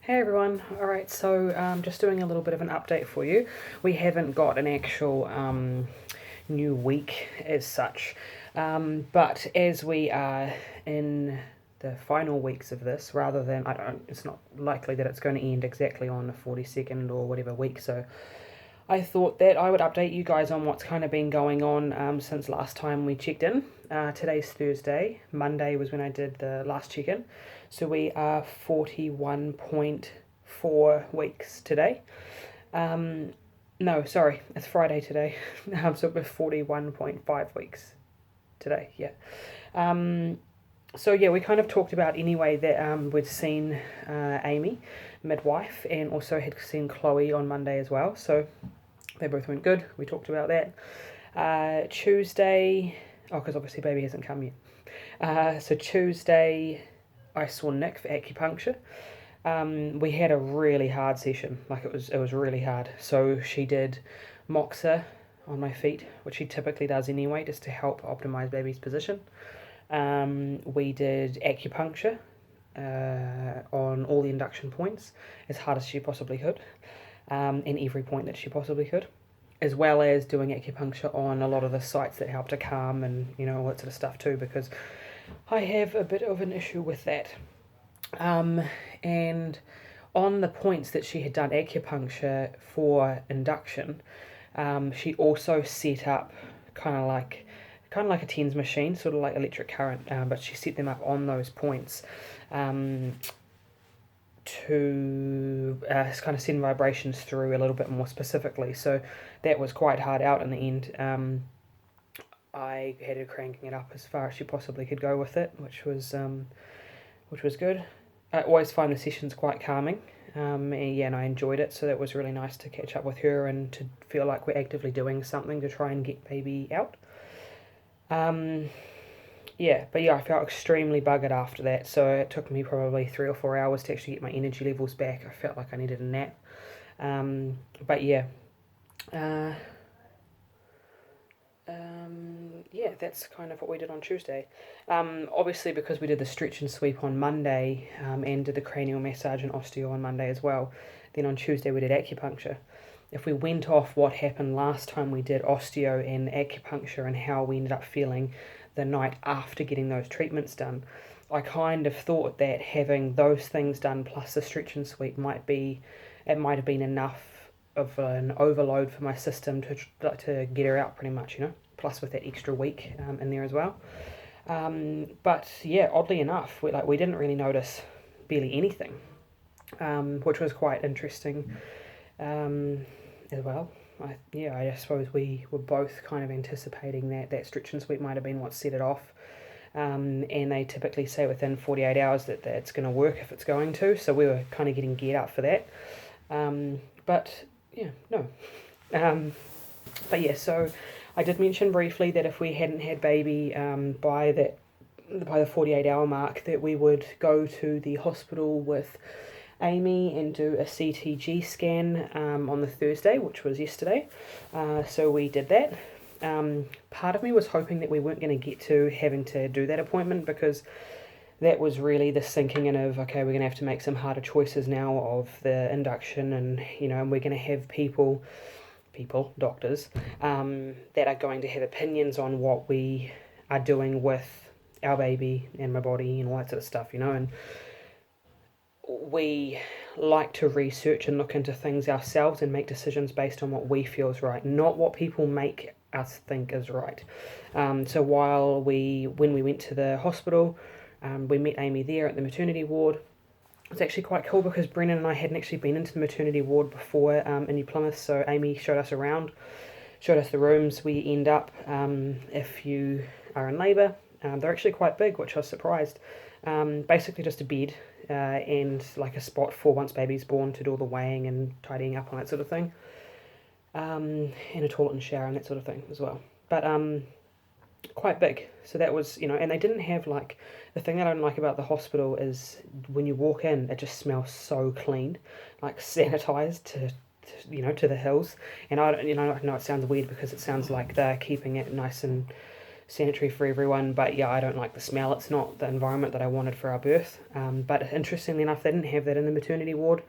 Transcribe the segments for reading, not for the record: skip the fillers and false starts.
Hey everyone, alright, so just doing a little bit of an update for you. We haven't got an actual new week as such, but as we are in the final weeks of this, rather than, it's not likely that it's going to end exactly on the 42nd or whatever week, so I thought that I would update you guys on what's kind of been going on since last time we checked in. Today's Thursday. Monday was when I did the last check-in. So we are 41.4 weeks today. No, sorry, it's Friday today. So we're 41.5 weeks today, yeah. So yeah, we kind of talked about anyway that we'd seen Amy, midwife, and also had seen Chloe on Monday as well. So they both went good. We talked about that. Tuesday, because obviously baby hasn't come yet. So Tuesday, I saw Nick for acupuncture. We had a really hard session. Like it was really hard. So she did Moxa on my feet, which she typically does anyway, just to help optimize baby's position. We did acupuncture on all the induction points as hard as she possibly could, in every point that she possibly could, as well as doing acupuncture on a lot of the sites that help to calm and all that sort of stuff too, because I have a bit of an issue with that. And on the points that she had done acupuncture for induction, she also set up kind of like a TENS machine, sort of like electric current, but she set them up on those points to kind of send vibrations through a little bit more specifically. So that was quite hard out in the end. I had her cranking it up as far as she possibly could go with it, which was good. I always find the sessions quite calming. And I enjoyed it, so that was really nice to catch up with her and to feel like we're actively doing something to try and get baby out. I felt extremely buggered after that, so it took me probably 3 or 4 hours to actually get my energy levels back. I felt like I needed a nap. That's kind of what we did on Tuesday. Obviously, because we did the stretch and sweep on Monday and did the cranial massage and osteo on Monday as well, then on Tuesday we did acupuncture. If we went off what happened last time we did osteo and acupuncture and how we ended up feeling the night after getting those treatments done, I kind of thought that having those things done plus the stretch and sweep might have been enough of an overload for my system to get her out pretty much, plus with that extra week in there as well. But yeah, oddly enough, we didn't really notice barely anything, which was quite interesting as well. I suppose we were both kind of anticipating that stretch and sweep might have been what set it off. And they typically say within 48 hours that it's going to work if it's going to, so we were kind of getting geared up for that. So I did mention briefly that if we hadn't had baby by the 48-hour mark, that we would go to the hospital with Amy and do a CTG scan on the Thursday, which was yesterday. So we did that. Part of me was hoping that we weren't going to get to having to do that appointment, because that was really the sinking in of, okay, we're going to have to make some harder choices now of the induction, and and we're going to have people, doctors, that are going to have opinions on what we are doing with our baby and my body and all that sort of stuff, and we like to research and look into things ourselves and make decisions based on what we feel is right, not what people make us think is right. So when we went to the hospital, we met Amy there at the maternity ward. It's actually quite cool because Brennan and I hadn't actually been into the maternity ward before in New Plymouth, so Amy showed us around, showed us the rooms. We end up, if you are in labour, they're actually quite big, which I was surprised. Basically just a bed and like a spot for once baby's born to do all the weighing and tidying up on that sort of thing. And a toilet and shower and that sort of thing as well. But quite big. So that was, and they didn't have the thing that I don't like about the hospital is when you walk in, it just smells so clean, like sanitized to the hills. And I know it sounds weird because it sounds like they're keeping it nice and sanitary for everyone, but yeah, I don't like the smell. It's not the environment that I wanted for our birth. But interestingly enough, they didn't have that in the maternity ward.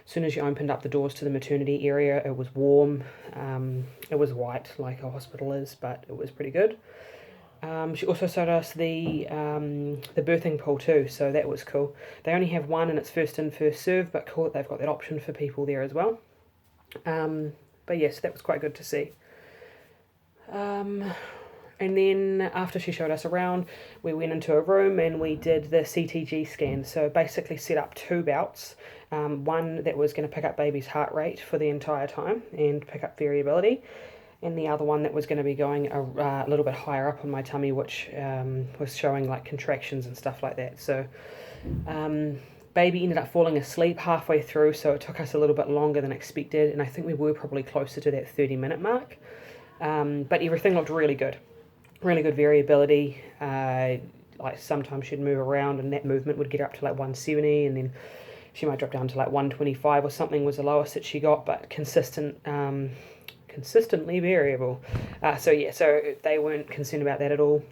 As soon as you opened up the doors to the maternity area, it was warm. It was white, like a hospital is, but it was pretty good. She also showed us the birthing pool too, so that was cool. They only have one and it's first in, first serve, but cool that they've got that option for people there as well. But yes, that was quite good to see. And then after she showed us around, we went into a room and we did the CTG scan. So basically set up two belts, one that was going to pick up baby's heart rate for the entire time and pick up variability, and the other one that was going to be going a little bit higher up on my tummy, which was showing like contractions and stuff like that. So baby ended up falling asleep halfway through, so it took us a little bit longer than expected, and I think we were probably closer to that 30-minute mark. But everything looked really good variability. Like sometimes she'd move around and that movement would get her up to like 170, and then she might drop down to like 125 or something was the lowest that she got, but consistently variable. So they weren't concerned about that at all.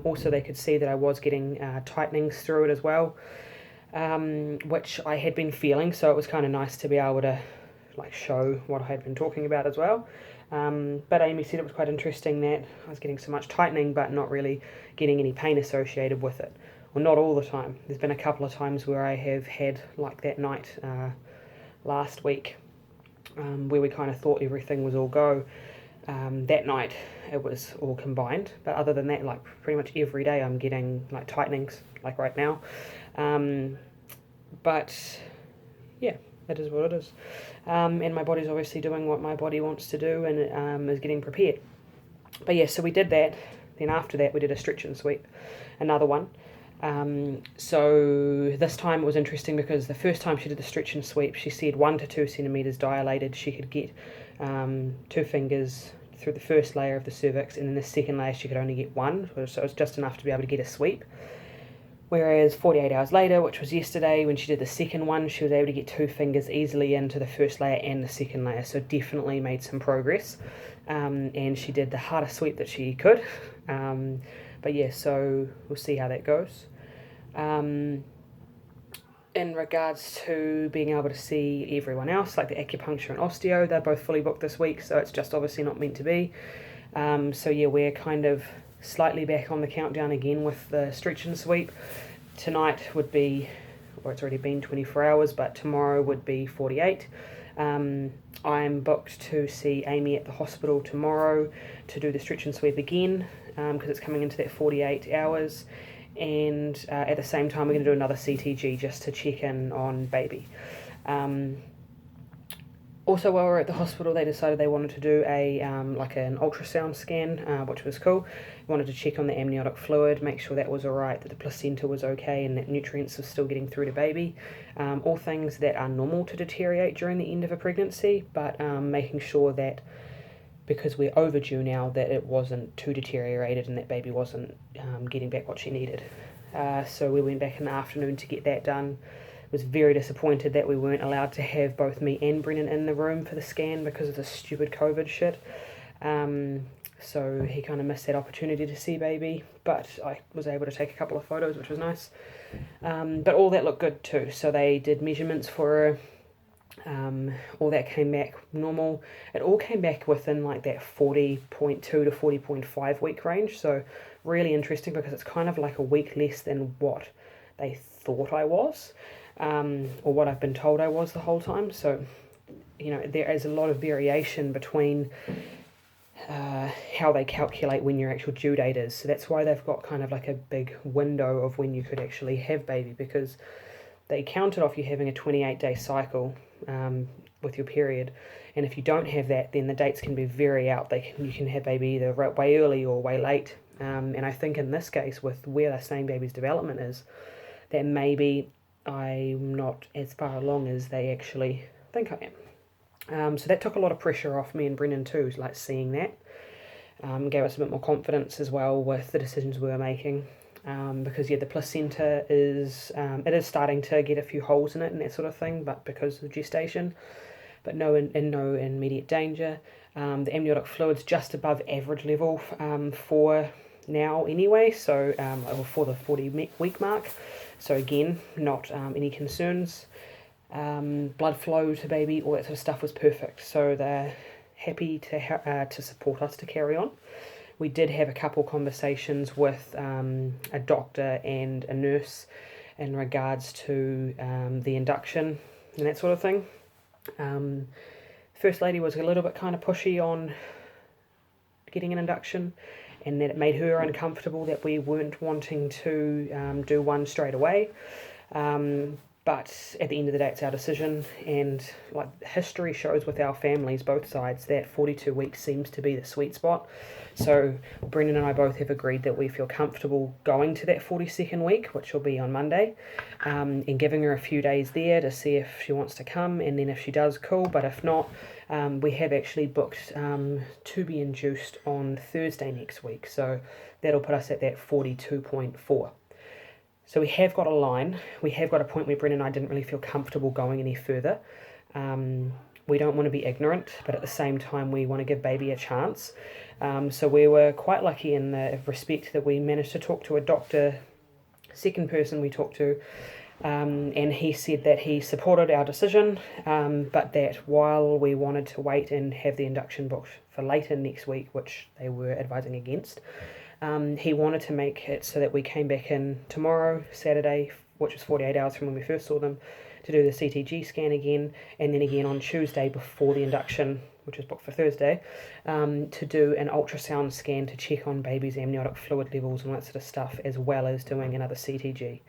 Also, they could see that I was getting tightenings through it as well, which I had been feeling, so it was kind of nice to be able to like show what I had been talking about as well. But Amy said it was quite interesting that I was getting so much tightening but not really getting any pain associated with it. Well, not all the time. There's been a couple of times where I have had like that night last week where we kind of thought everything was all go. That night it was all combined, but other than that, like pretty much every day I'm getting like tightenings, like right now. But yeah, it is what it is. And my body's obviously doing what my body wants to do and is getting prepared. But yeah, so we did that. Then after that we did a stretch and sweep, another one. So this time it was interesting because the first time she did the stretch and sweep, she said 1 to 2 centimetres dilated. She could get 2 fingers through the first layer of the cervix, and then the second layer she could only get 1, so it was just enough to be able to get a sweep. Whereas 48 hours later, which was yesterday, when she did the second one, she was able to get 2 fingers easily into the first layer and the second layer, so definitely made some progress. And she did the hardest sweep that she could. But yeah, so we'll see how that goes. In regards to being able to see everyone else, like the acupuncture and osteo, they're both fully booked this week, so it's just obviously not meant to be. So yeah, we're kind of slightly back on the countdown again with the stretch and sweep. Tonight would be, or it's already been 24 hours, but tomorrow would be 48. I'm booked to see Amy at the hospital tomorrow to do the stretch and sweep again, because it's coming into that 48 hours. And at the same time we're going to do another CTG just to check in on baby. Also, while we were at the hospital, they decided they wanted to do like an ultrasound scan, which was cool. Wanted to check on the amniotic fluid, make sure that was alright, that the placenta was okay, and that nutrients are still getting through to baby. All things that are normal to deteriorate during the end of a pregnancy, but making sure that, because we're overdue now, that it wasn't too deteriorated and that baby wasn't getting back what she needed. So we went back in the afternoon to get that done. Was very disappointed that we weren't allowed to have both me and Brennan in the room for the scan because of the stupid COVID shit. So he kind of missed that opportunity to see baby, but I was able to take a couple of photos, which was nice. But all that looked good too. So they did measurements for her. All that came back normal. It all came back within like that 40.2 to 40.5 week range. So really interesting because it's kind of like a week less than what they thought I was. Or what I've been told I was the whole time. So, you know, there is a lot of variation between how they calculate when your actual due date is. So that's why they've got kind of like a big window of when you could actually have baby, because they counted off you having a 28-day cycle with your period. And if you don't have that, then the dates can be very out. You can have baby either way early or way late. And I think in this case, with where they're saying baby's development is, that maybe I'm not as far along as they actually think I am. So that took a lot of pressure off me and Brennan too, like seeing that. Gave us a bit more confidence as well with the decisions we were making. Because yeah, the placenta is starting to get a few holes in it and that sort of thing, but because of gestation, but no immediate danger. The amniotic fluid's just above average level for now anyway, so for the 40-week mark. So again, not any concerns. Blood flow to baby, all that sort of stuff was perfect. So they're happy to support us to carry on. We did have a couple conversations with a doctor and a nurse in regards to the induction and that sort of thing. First lady was a little bit kind of pushy on getting an induction, and that it made her uncomfortable that we weren't wanting to do one straight away. But at the end of the day, it's our decision, and like history shows with our families, both sides, that 42 weeks seems to be the sweet spot. So Brendan and I both have agreed that we feel comfortable going to that 42nd week, which will be on Monday, and giving her a few days there to see if she wants to come, and then if she does, cool, but if not, we have actually booked to be induced on Thursday next week, so that'll put us at that 42.4. So we have got a line. We have got a point where Brendan and I didn't really feel comfortable going any further. We don't want to be ignorant, but at the same time we want to give baby a chance. So we were quite lucky in the respect that we managed to talk to a doctor, second person we talked to, and he said that he supported our decision, but that while we wanted to wait and have the induction booked for later next week, which they were advising against, he wanted to make it so that we came back in tomorrow, Saturday, which was 48 hours from when we first saw them, to do the CTG scan again, and then again on Tuesday before the induction, which was booked for Thursday, to do an ultrasound scan to check on baby's amniotic fluid levels and all that sort of stuff, as well as doing another CTG.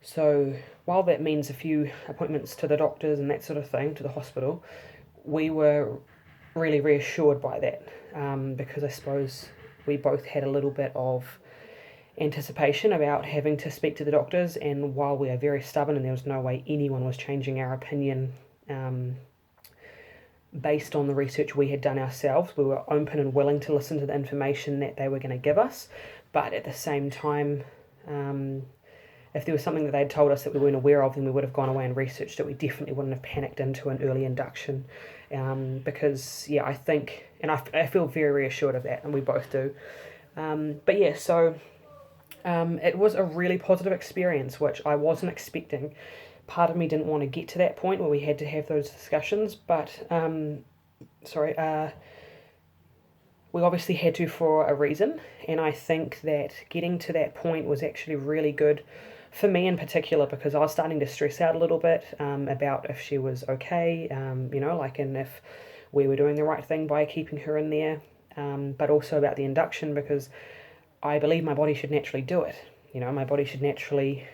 So while that means a few appointments to the doctors and that sort of thing, to the hospital, we were really reassured by that, because I suppose we both had a little bit of anticipation about having to speak to the doctors, and while we are very stubborn and there was no way anyone was changing our opinion based on the research we had done ourselves, we were open and willing to listen to the information that they were going to give us, but at the same time, if there was something that they'd told us that we weren't aware of, then we would have gone away and researched it. We definitely wouldn't have panicked into an early induction, because, yeah, I think, and I feel very reassured of that, and we both do. But yeah, so it was a really positive experience, which I wasn't expecting. Part of me didn't want to get to that point where we had to have those discussions, but, we obviously had to for a reason, and I think that getting to that point was actually really good for me in particular, because I was starting to stress out a little bit about if she was okay, and if we were doing the right thing by keeping her in there, but also about the induction, because I believe my body should naturally do it. My body should naturally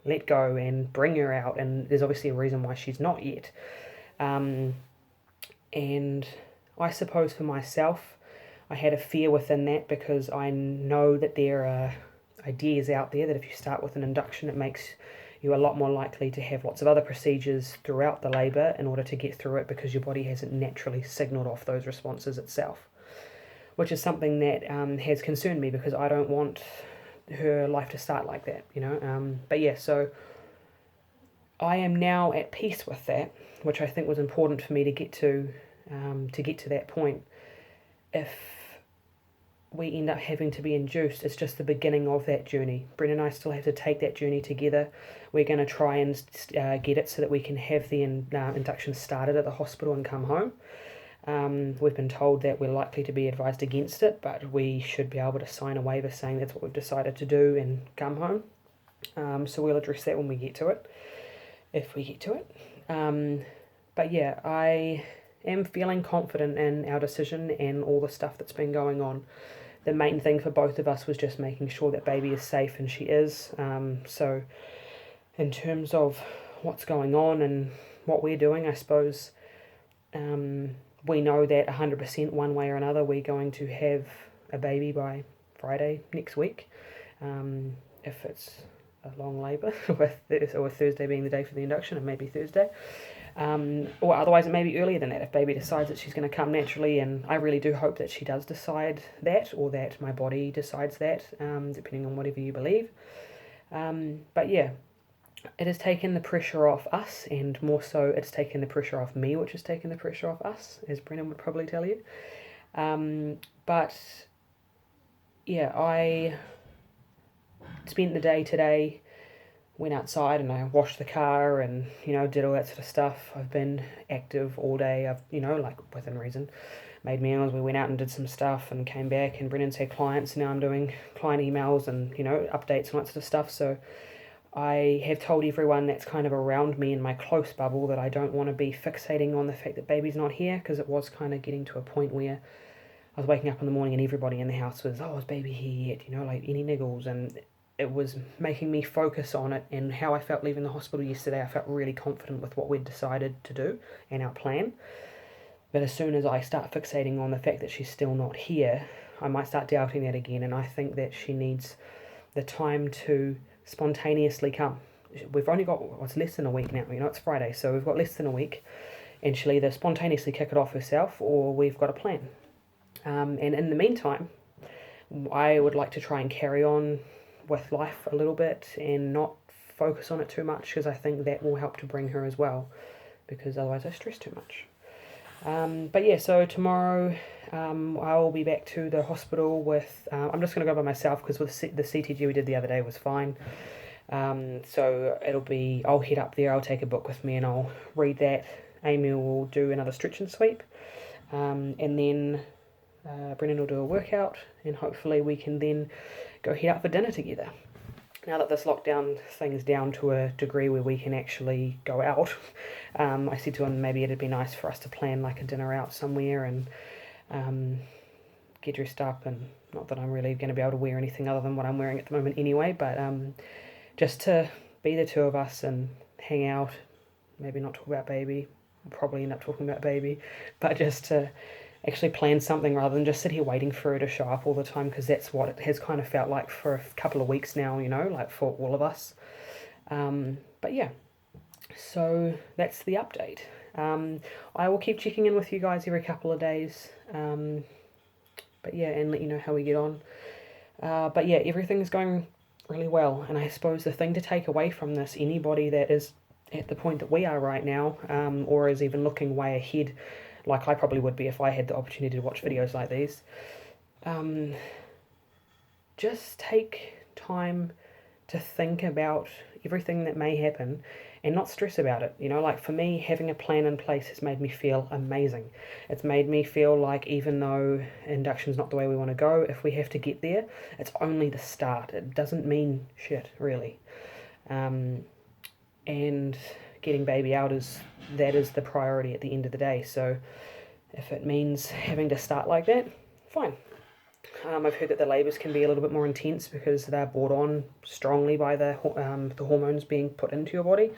let go and bring her out, and there's obviously a reason why she's not yet. And I suppose for myself, I had a fear within that, because I know that there are ideas out there that if you start with an induction, it makes you a lot more likely to have lots of other procedures throughout the labour in order to get through it, because your body hasn't naturally signalled off those responses itself, which is something that has concerned me, because I don't want her life to start like that, But yeah, so I am now at peace with that, which I think was important for me to get to that point. If we end up having to be induced, it's just the beginning of that journey. Brendan and I still have to take that journey together. We're going to try and get it so that we can have the induction started at the hospital and come home. We've been told that we're likely to be advised against it, but we should be able to sign a waiver saying that's what we've decided to do and come home. So we'll address that when we get to it, if we get to it. But yeah, I am feeling confident in our decision and all the stuff that's been going on. The main thing for both of us was just making sure that baby is safe, and she is. So in terms of what's going on and what we're doing, I suppose we know that 100% one way or another we're going to have a baby by Friday next week, if it's a long labour, with Thursday being the day for the induction, and maybe Thursday. Or otherwise it may be earlier than that if baby decides that she's going to come naturally, and I really do hope that she does decide that, or that my body decides that, depending on whatever you believe. But yeah, it has taken the pressure off us, and more so it's taken the pressure off me, which has taken the pressure off us, as Brennan would probably tell you. But yeah, I spent the day today, went outside and I washed the car and, did all that sort of stuff. I've been active all day. I've, like within reason, made meals. We went out and did some stuff and came back, and Brennan's had clients. Now I'm doing client emails and, updates and that sort of stuff. So I have told everyone that's kind of around me in my close bubble that I don't want to be fixating on the fact that baby's not here, because it was kind of getting to a point where I was waking up in the morning and everybody in the house was, oh, is baby here yet? Like any niggles, and it was making me focus on it and how I felt leaving the hospital yesterday. I felt really confident with what we'd decided to do and our plan. But as soon as I start fixating on the fact that she's still not here, I might start doubting that again, and I think that she needs the time to spontaneously come. We've only got, it's less than a week now, it's Friday, so we've got less than a week, and she'll either spontaneously kick it off herself or we've got a plan. And in the meantime, I would like to try and carry on with life a little bit and not focus on it too much, because I think that will help to bring her as well, because otherwise I stress too much. But yeah, so tomorrow I'll be back to the hospital with, I'm just going to go by myself because with the CTG we did the other day was fine. So I'll head up there, I'll take a book with me and I'll read that. Amy will do another stretch and sweep. And then Brennan will do a workout, and hopefully we can then go head out for dinner together. Now that this lockdown thing's down to a degree where we can actually go out, I said to him maybe it'd be nice for us to plan like a dinner out somewhere and get dressed up, and not that I'm really going to be able to wear anything other than what I'm wearing at the moment anyway, but just to be the two of us and hang out, maybe not talk about baby, we'll probably end up talking about baby, but just to actually plan something rather than just sit here waiting for her to show up all the time, because that's what it has kind of felt like for a couple of weeks now, like for all of us. But yeah, so that's the update. I will keep checking in with you guys every couple of days, but yeah, and let you know how we get on. But yeah, everything's going really well, and I suppose the thing to take away from this, anybody that is at the point that we are right now, or is even looking way ahead, like I probably would be if I had the opportunity to watch videos like these, just take time to think about everything that may happen and not stress about it. Like for me, having a plan in place has made me feel amazing. It's made me feel like even though induction's not the way we want to go, if we have to get there, it's only the start. It doesn't mean shit, really. And getting baby out is the priority at the end of the day. So if it means having to start like that, fine. I've heard that the labours can be a little bit more intense because they're brought on strongly by the hormones being put into your body.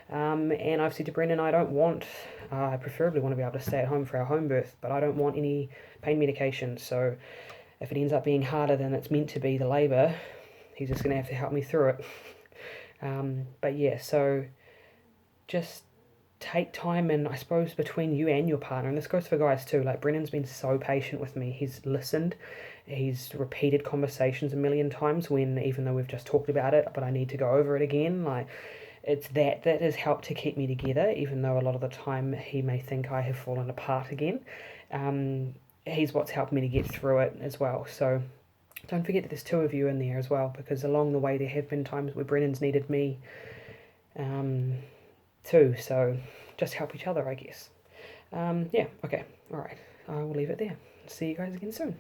And I've said to Brendan, I preferably want to be able to stay at home for our home birth, but I don't want any pain medication. So if it ends up being harder than it's meant to be, the labour, he's just going to have to help me through it. But yeah, so just take time, and I suppose between you and your partner, and this goes for guys too, like Brennan's been so patient with me. He's listened, he's repeated conversations a million times when, even though we've just talked about it, but I need to go over it again. Like, it's that has helped to keep me together, even though a lot of the time he may think I have fallen apart again. He's what's helped me to get through it as well. So don't forget that there's two of you in there as well, because along the way there have been times where Brennan's needed me too, so just help each other, I guess. Yeah, okay, alright, I will leave it there. See you guys again soon.